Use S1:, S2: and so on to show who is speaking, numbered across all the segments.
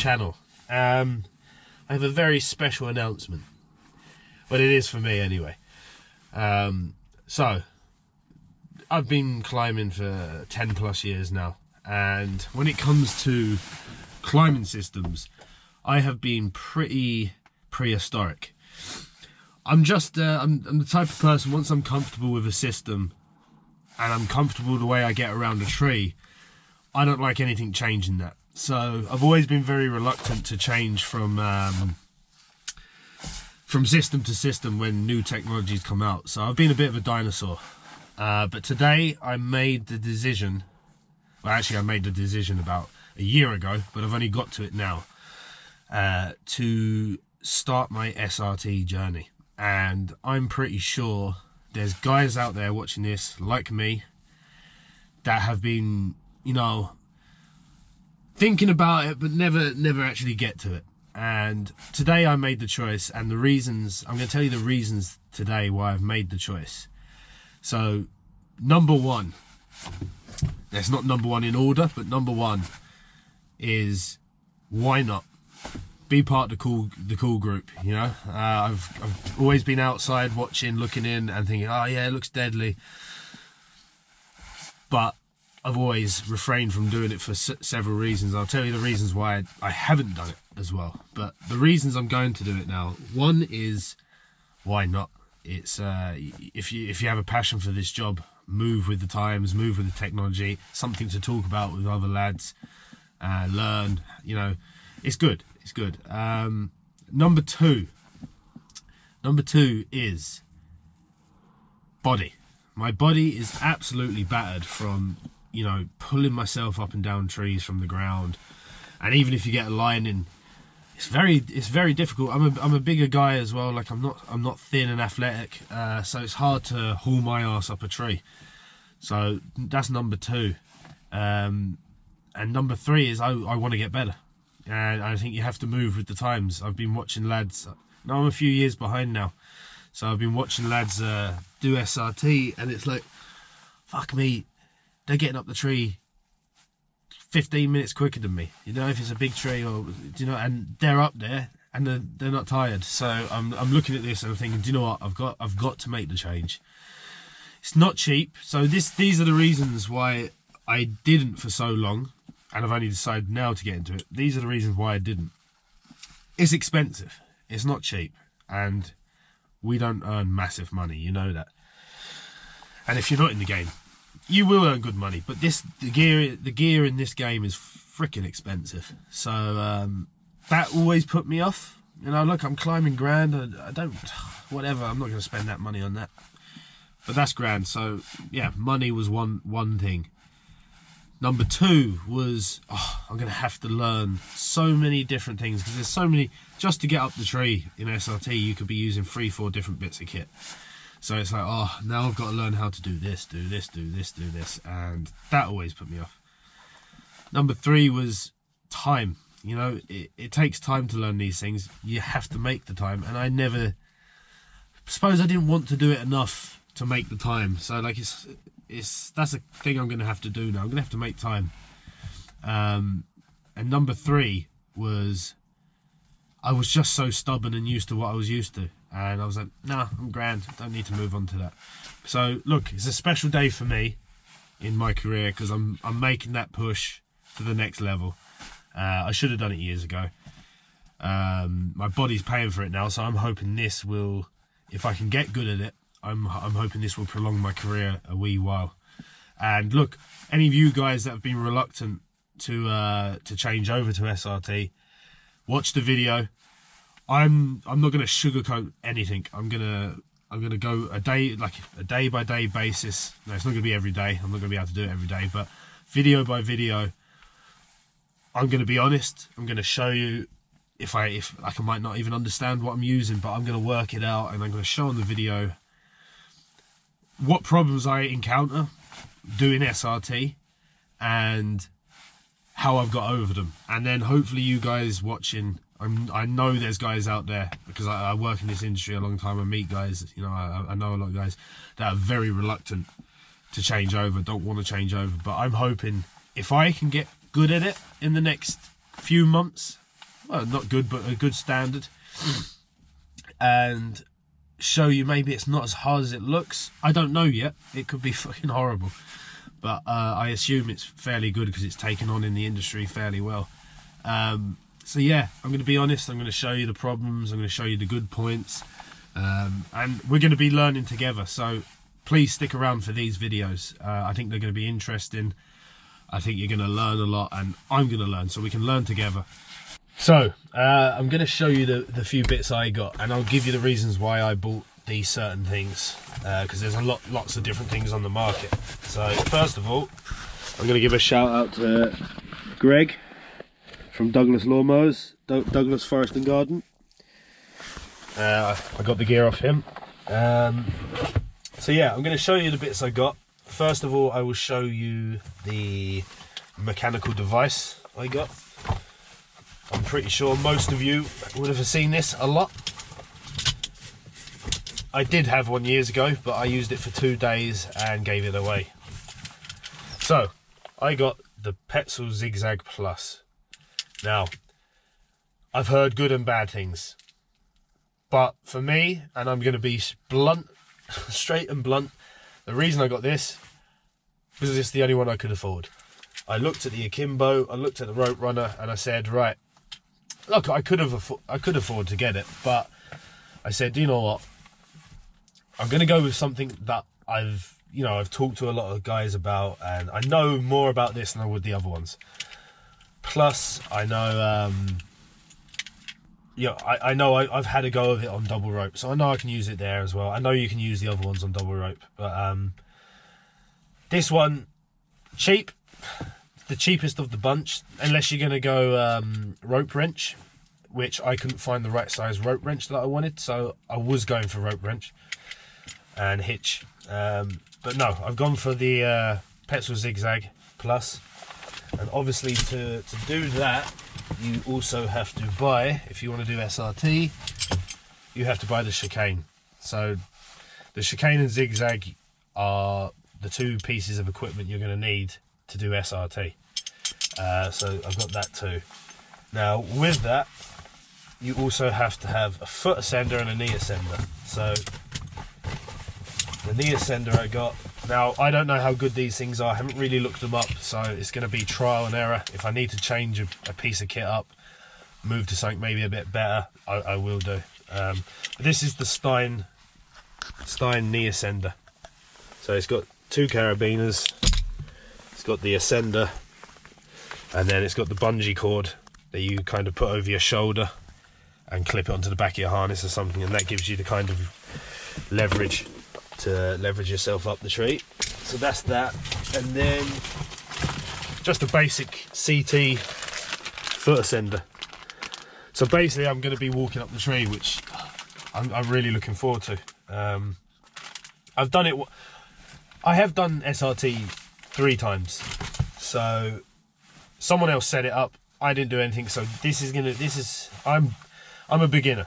S1: channel. I have a very special announcement. Well, it is for me anyway. So, I've been climbing for 10 plus years now, and when it comes to climbing systems, I have been pretty prehistoric. I'm the type of person, once I'm comfortable with a system and I'm comfortable the way I get around a tree, I don't like anything changing that. So I've always been very reluctant to change from system to system when new technologies come out. So I've been a bit of a dinosaur. But today I made the decision, well actually I made the decision about a year ago, but I've only got to it now, to start my SRT journey. And I'm pretty sure there's guys out there watching this like me that have been, you know, thinking about it but never actually get to it. And today I made the choice, and the reasons, I'm going to tell you the reasons today why I've made the choice. So number one, it's not number one in order, but number one is, why not be part of the cool group? You know, I've always been outside watching, looking in and thinking, oh yeah, it looks deadly, but I've always refrained from doing it for several reasons. I'll tell you the reasons why I haven't done it as well, but the reasons I'm going to do it now. One is, why not? It's if you have a passion for this job, move with the times, move with the technology, something to talk about with other lads, learn, you know, it's good. It's good. Number two is body. My body is absolutely battered from, you know, pulling myself up and down trees from the ground, and even if you get a line in, it's very difficult. I'm a bigger guy as well. Like I'm not thin and athletic, so it's hard to haul my ass up a tree. So that's number two. And number three is I want to get better, and I think you have to move with the times. I've been watching lads. Now I'm a few years behind now, so I've been watching lads do SRT, and it's like, fuck me, they're getting up the tree 15 minutes quicker than me, you know, if it's a big tree, or, you know, and they're up there and they're not tired. So I'm looking at this and I'm thinking, do you know what, I've got to make the change. It's not cheap. So these are the reasons why I didn't for so long, and I've only decided now to get into it. These are the reasons why I didn't. It's expensive, it's not cheap, and we don't earn massive money, you know that. And if you're not in the game, you will earn good money, but the gear in this game is freaking expensive. So that always put me off. You know, look, I'm climbing grand, I don't, whatever, I'm not going to spend that money on that. But that's grand. So yeah, money was one thing. Number two was, I'm going to have to learn so many different things, because there's so many. Just to get up the tree in SRT, you could be using 3-4 different bits of kit. So it's like, now I've got to learn how to do this, do this, do this, do this, and that always put me off. Number three was time. You know, it takes time to learn these things. You have to make the time, and I suppose I didn't want to do it enough to make the time. So like that's a thing I'm going to have to do now. I'm going to have to make time. And number three was, I was just so stubborn and used to what I was used to. And I was like, nah, I'm grand, don't need to move on to that. So look, it's a special day for me in my career, because I'm making that push to the next level. I should have done it years ago. My body's paying for it now, so I'm hoping this will, if I can get good at it, I'm hoping this will prolong my career a wee while. And look, any of you guys that have been reluctant to change over to SRT, watch the video. I'm not going to sugarcoat anything. I'm gonna go a day by day basis. No, it's not going to be every day. I'm not going to be able to do it every day, but video by video, I'm going to be honest. I'm going to show you if I might not even understand what I'm using, but I'm going to work it out, and I'm going to show on the video what problems I encounter doing SRT and how I've got over them. And then hopefully you guys watching, I know there's guys out there, because I work in this industry a long time. I meet guys, you know, I know a lot of guys that are very reluctant to change over, don't want to change over. But I'm hoping if I can get good at it in the next few months, well, not good, but a good standard, and show you maybe it's not as hard as it looks. I don't know yet. It could be fucking horrible, but I assume it's fairly good because it's taken on in the industry fairly well. So yeah, I'm going to be honest. I'm going to show you the problems. I'm going to show you the good points, and we're going to be learning together. So please stick around for these videos. I think they're going to be interesting. I think you're going to learn a lot, and I'm going to learn, so we can learn together. So I'm going to show you the few bits I got, and I'll give you the reasons why I bought these certain things, because there's lots of different things on the market. So first of all, I'm going to give a shout out to Greg from Douglas Lawnmowers, Douglas Forest and Garden. I got the gear off him. So yeah, I'm going to show you the bits I got. First of all, I will show you the mechanical device I got. I'm pretty sure most of you would have seen this a lot. I did have one years ago, but I used it for 2 days and gave it away. So, I got the Petzl Zigzag Plus. Now, I've heard good and bad things. But for me, and I'm going to be blunt, straight and blunt, the reason I got this was it's the only one I could afford. I looked at the Akimbo, I looked at the Rope Runner, and I said, right, look, I could afford to get it, but I said, you know what? I'm going to go with something that I've talked to a lot of guys about, and I know more about this than I would the other ones. Plus, I know, I know I've had a go of it on double rope, so I know I can use it there as well. I know you can use the other ones on double rope, but this one, cheap, the cheapest of the bunch, unless you're going to go rope wrench, which I couldn't find the right size rope wrench that I wanted, so I was going for rope wrench and hitch. But no, I've gone for the Petzl Zigzag Plus, and obviously to do that, you also have to buy, if you want to do SRT, you have to buy the chicane. So the chicane and zigzag are the 2 pieces of equipment you're going to need to do SRT. So I've got that too. Now with that, you also have to have a foot ascender and a knee ascender. So the knee ascender I got, now I don't know how good these things are, I haven't really looked them up, so it's going to be trial and error. If I need to change a piece of kit up, move to something maybe a bit better, I will do. But this is the Stein knee ascender. So it's got 2 carabiners, it's got the ascender, and then it's got the bungee cord that you kind of put over your shoulder and clip it onto the back of your harness or something, and that gives you the kind of leverage to leverage yourself up the tree. So that's that, and then just a basic CT foot ascender. So basically I'm going to be walking up the tree, which I'm really looking forward to. I've done it, I have done SRT 3 times, so someone else set it up, I didn't do anything, so I'm a beginner.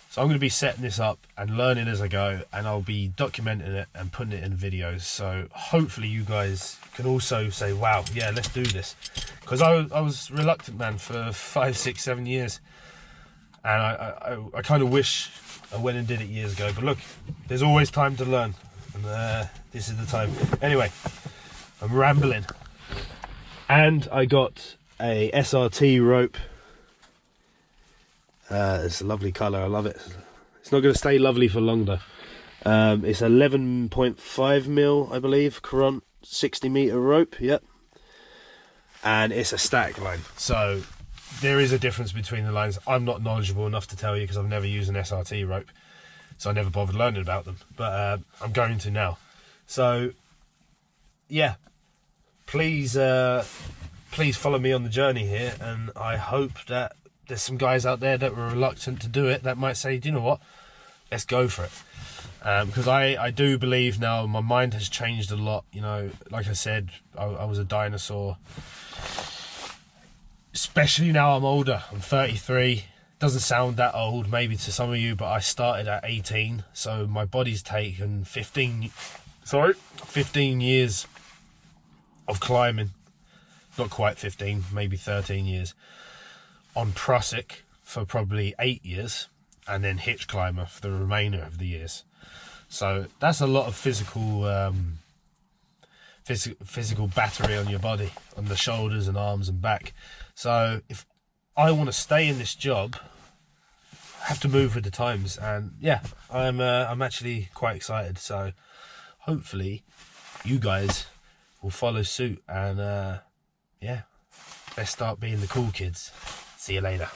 S1: So I'm going to be setting this up and learning as I go, and I'll be documenting it and putting it in videos. So hopefully you guys can also say, wow, yeah, let's do this. Because I was reluctant, man, for 5, 6, 7 years. And I kind of wish I went and did it years ago. But look, there's always time to learn. And this is the time. Anyway, I'm rambling. And I got a SRT rope. It's a lovely colour, I love it. It's not going to stay lovely for long though. It's 11.5 mil, I believe, Courant 60 metre rope, yep. And it's a static line, so there is a difference between the lines. I'm not knowledgeable enough to tell you because I've never used an SRT rope, so I never bothered learning about them, but I'm going to now. So yeah, please follow me on the journey here, and I hope that there's some guys out there that were reluctant to do it that might say, do you know what, let's go for it. Because I do believe now my mind has changed a lot. You know, like I said, I was a dinosaur. Especially now I'm older, I'm 33. Doesn't sound that old maybe to some of you, but I started at 18, so my body's taken 15 years of climbing. Not quite 15, maybe 13 years on Prusik for probably 8 years, and then hitch climber for the remainder of the years. So that's a lot of physical battery on your body, on the shoulders and arms and back. So if I want to stay in this job, I have to move with the times, and yeah, I'm actually quite excited. So hopefully you guys will follow suit, and yeah, let's start being the cool kids. See you later.